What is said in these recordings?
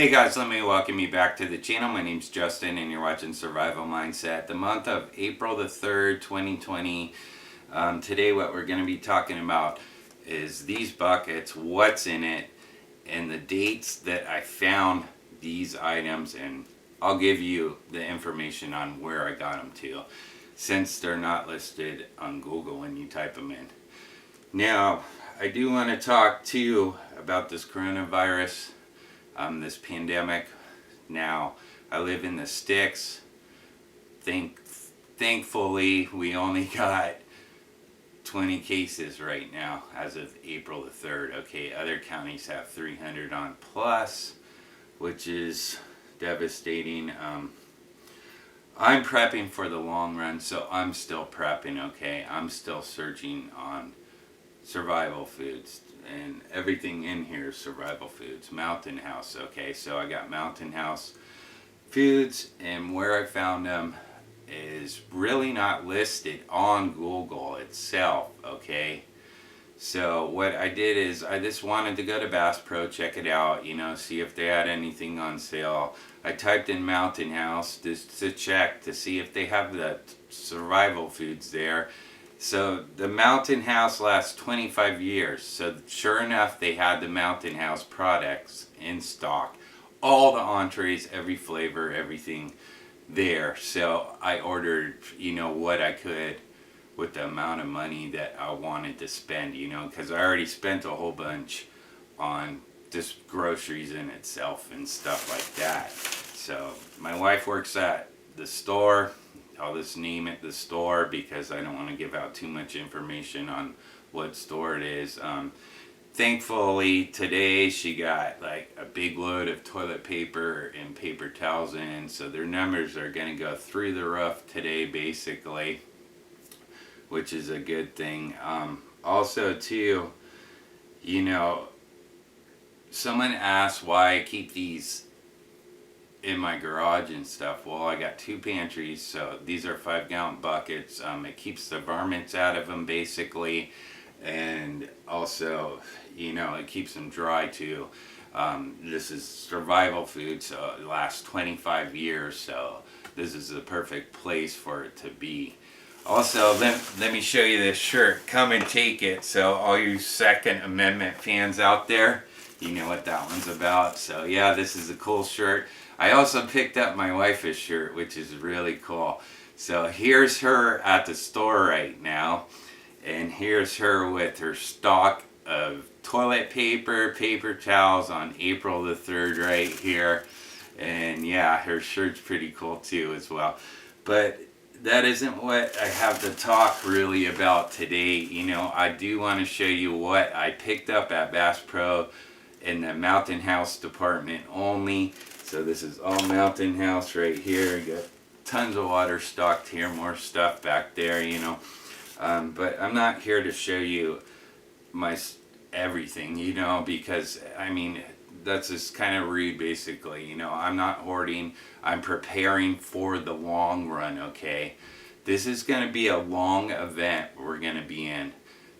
Hey guys, let me welcome you back to the channel. My name's Justin and you're watching Survival Mindset. The month of April the 3rd, 2020. Today what we're going to be talking about is these buckets, what's in it, and the dates that I found these items, and I'll give you the information on where I got them to, since they're not listed on Google when you type them in. Now, I do want to talk too about this coronavirus. This pandemic. Now, I live in the sticks. Thankfully, we only got 20 cases right now as of April the 3rd. Okay, other counties have 300 on plus, which is devastating. I'm prepping for the long run, so I'm still prepping, okay? I'm still searching on survival foods, and everything in here is survival foods. Mountain House, okay, so I got Mountain House foods, and where I found them is really not listed on Google itself, okay? So what I did is I just wanted to go to Bass Pro, check it out, you know, see if they had anything on sale. I typed in Mountain House just to check to see if they have the survival foods there. So the Mountain House lasts 25 years. So sure enough, they had the Mountain House products in stock. All the entrees, every flavor, everything there. So I ordered, you know, what I could with the amount of money that I wanted to spend, you know, because I already spent a whole bunch on just groceries in itself and stuff like that. So my wife works at the store. I'll just name it the store because I don't want to give out too much information on what store it is. Thankfully today she got like a big load of toilet paper and paper towels in, so their numbers are going to go through the roof today basically, which is a good thing. Also too, you know, someone asked why I keep these in my garage and stuff. Well, I got two pantries, so these are 5-gallon buckets. It keeps the varmints out of them basically, and also, you know, it keeps them dry too. This is survival food, so it lasts 25 years, so this is the perfect place for it to be. Also, let me show you this shirt. Come and take it. So all you Second Amendment fans out there, you know what that one's about. So yeah, this is a cool shirt. I also picked up my wife's shirt, which is really cool. So here's her at the store right now, and here's her with her stock of toilet paper, paper towels on April the 3rd right here. And yeah, her shirt's pretty cool too as well. But that isn't what I have to talk really about today. You know, I do want to show you what I picked up at Bass Pro in the Mountain House department only. So this is all Mountain House right here. Got tons of water stocked here, more stuff back there, you know. But I'm not here to show you my everything, you know, because I mean that's just kind of rude basically. You know, I'm not hoarding. I'm preparing for the long run, okay? This is going to be a long event we're going to be in.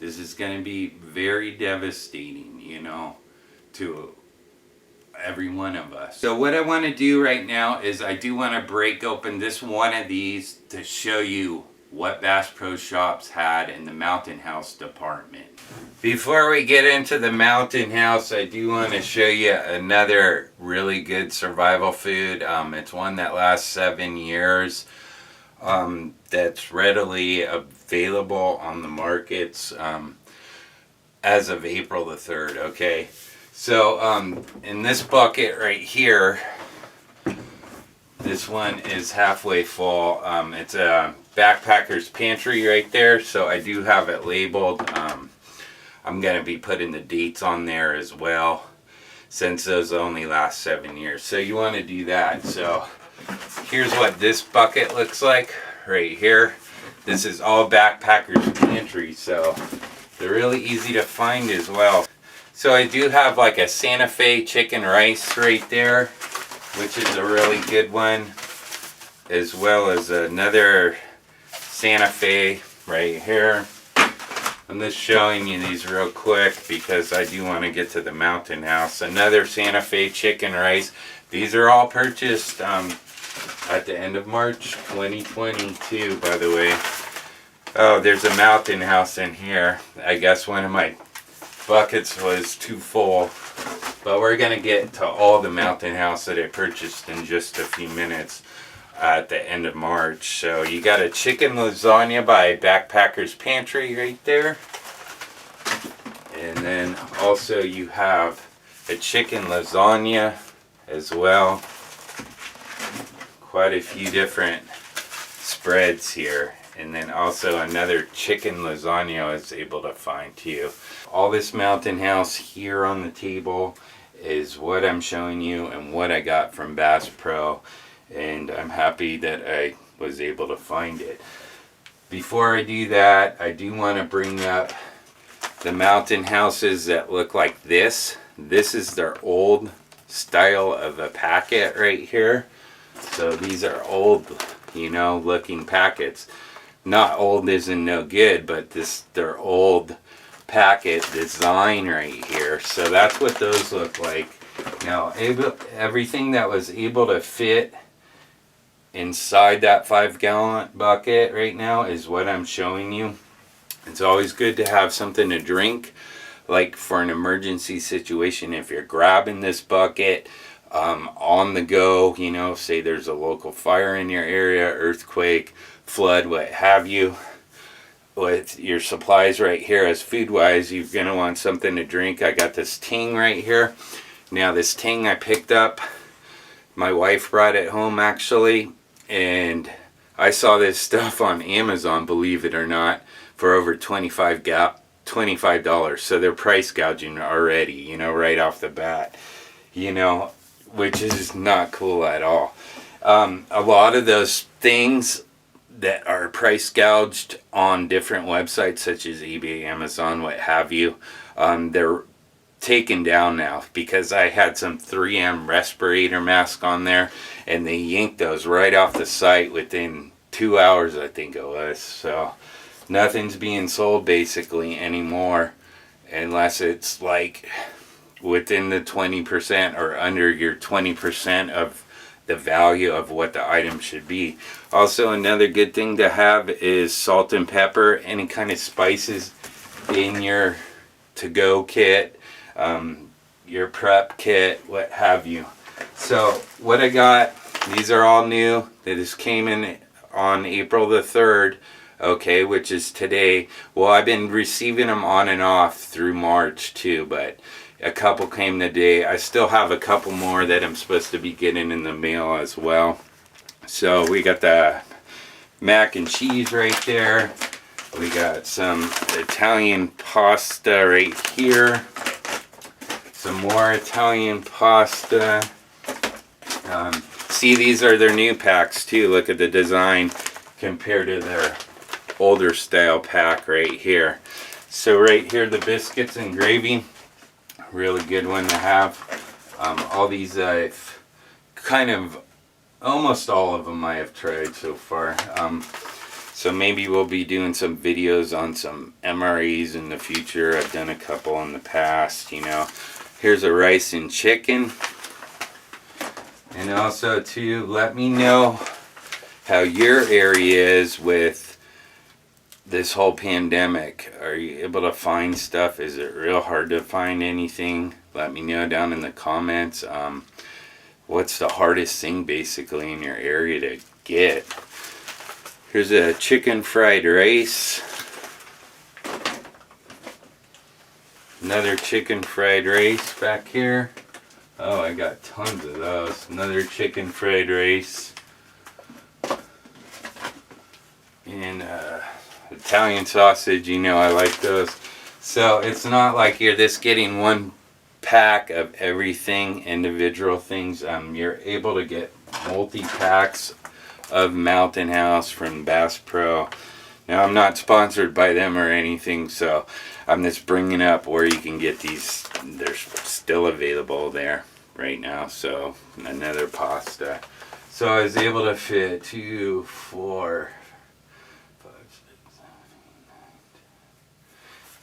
This is going to be very devastating, you know, to every one of us. So what I want to do right now is I do want to break open this one of these to show you what Bass Pro Shops had in the Mountain House department. Before we get into the Mountain House, I do want to show you another really good survival food. It's one that lasts 7 years. That's readily available on the markets as of April the 3rd, okay? So in this bucket right here, this one is halfway full. It's a backpacker's pantry right there, so I do have it labeled. I'm going to be putting the dates on there as well, since those only last 7 years. So you want to do that. So here's what this bucket looks like right here. This is all backpacker's pantry, so they're really easy to find as well. So I do have like a Santa Fe chicken rice right there, which is a really good one, as well as another Santa Fe right here. I'm just showing you these real quick because I do want to get to the Mountain House. Another Santa Fe chicken rice. These are all purchased at the end of March 2022, by the way. Oh, there's a Mountain House in here. I guess one of my buckets was too full. But we're going to get to all the Mountain House that I purchased in just a few minutes at the end of March. So you got a chicken lasagna by Backpacker's Pantry right there. And then also you have a chicken lasagna as well. Quite a few different spreads here. And then also another chicken lasagna I was able to find too. All this Mountain House here on the table is what I'm showing you and what I got from Bass Pro. And I'm happy that I was able to find it. Before I do that, I do want to bring up the Mountain Houses that look like this. This is their old style of a packet right here. So these are old, you know, looking packets. Not old isn't no good, but they're old packet design right here. So that's what those look like. Now, everything that was able to fit inside that 5-gallon bucket right now is what I'm showing you. It's always good to have something to drink, like for an emergency situation. If you're grabbing this bucket on the go, you know, say there's a local fire in your area, earthquake, flood, what have you, with your supplies right here as food wise, you're going to want something to drink. I got this ting right here. Now this ting I picked up, my wife brought it home actually, and I saw this stuff on Amazon, believe it or not, for over $25. So they're price gouging already, you know, right off the bat, you know, which is not cool at all. A lot of those things that are price gouged on different websites such as eBay, Amazon, what have you, they're taken down now because I had some 3M respirator mask on there and they yanked those right off the site within 2 hours, I think it was. So nothing's being sold basically anymore unless it's like within the 20% or under your 20% of the value of what the item should be. Also, another good thing to have is salt and pepper, any kind of spices in your to-go kit, your prep kit, what have you. So what I got, these are all new. They just came in on April the 3rd, okay, which is today. Well, I've been receiving them on and off through March too, but a couple came today. I still have a couple more that I'm supposed to be getting in the mail as well. So we got the mac and cheese right there. We got some Italian pasta right here. Some more Italian pasta. See, these are their new packs too. Look at the design compared to their older style pack right here. So right here, the biscuits and gravy. Really good one to have. All these I've kind of, almost all of them I have tried so far. So maybe we'll be doing some videos on some MREs in the future. I've done a couple in the past, you know. Here's a rice and chicken. And also too, let me know how your area is with this whole pandemic. Are you able to find stuff? Is it real hard to find anything? Let me know down in the comments. What's the hardest thing basically in your area to get? Here's a chicken fried rice. Another chicken fried rice back here. Oh, I got tons of those. Another chicken fried rice. And Italian sausage, you know I like those. So it's not like you're just getting one pack of everything, individual things. You're able to get multi-packs of Mountain House from Bass Pro. Now, I'm not sponsored by them or anything, so I'm just bringing up where you can get these. They're still available there right now. So another pasta. So I was able to fit 2, 4, 5, 6, 7, 8, 9, 10.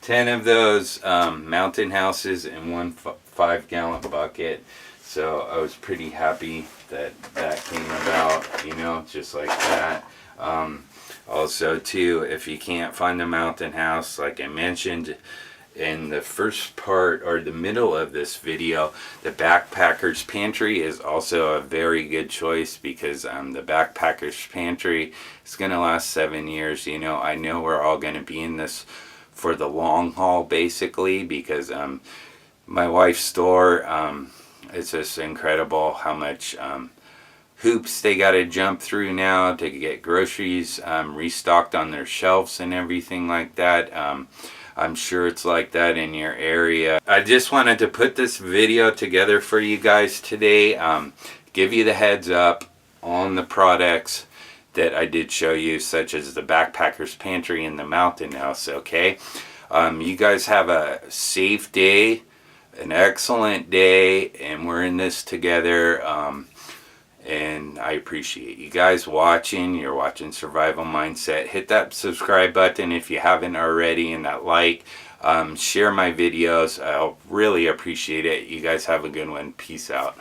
10 of those Mountain houses in one 5-gallon bucket. So I was pretty happy that that came about, you know, just like that. Also too, if you can't find the Mountain house, like I mentioned in the first part or the middle of this video, the Backpacker's Pantry is also a very good choice, because the Backpacker's Pantry is going to last 7 years. You know, I know we're all going to be in this for the long haul, basically, because my wife's store, it's just incredible how much hoops they got to jump through now to get groceries restocked on their shelves and everything like that. I'm sure it's like that in your area. I just wanted to put this video together for you guys today. Give you the heads up on the products that I did show you, such as the Backpacker's Pantry and the Mountain House, okay? You guys have a safe day, an excellent day, and we're in this together. And I appreciate you guys watching. You're watching Survival Mindset. Hit that subscribe button if you haven't already, and that like. Share my videos. I'll really appreciate it. You guys have a good one. Peace out.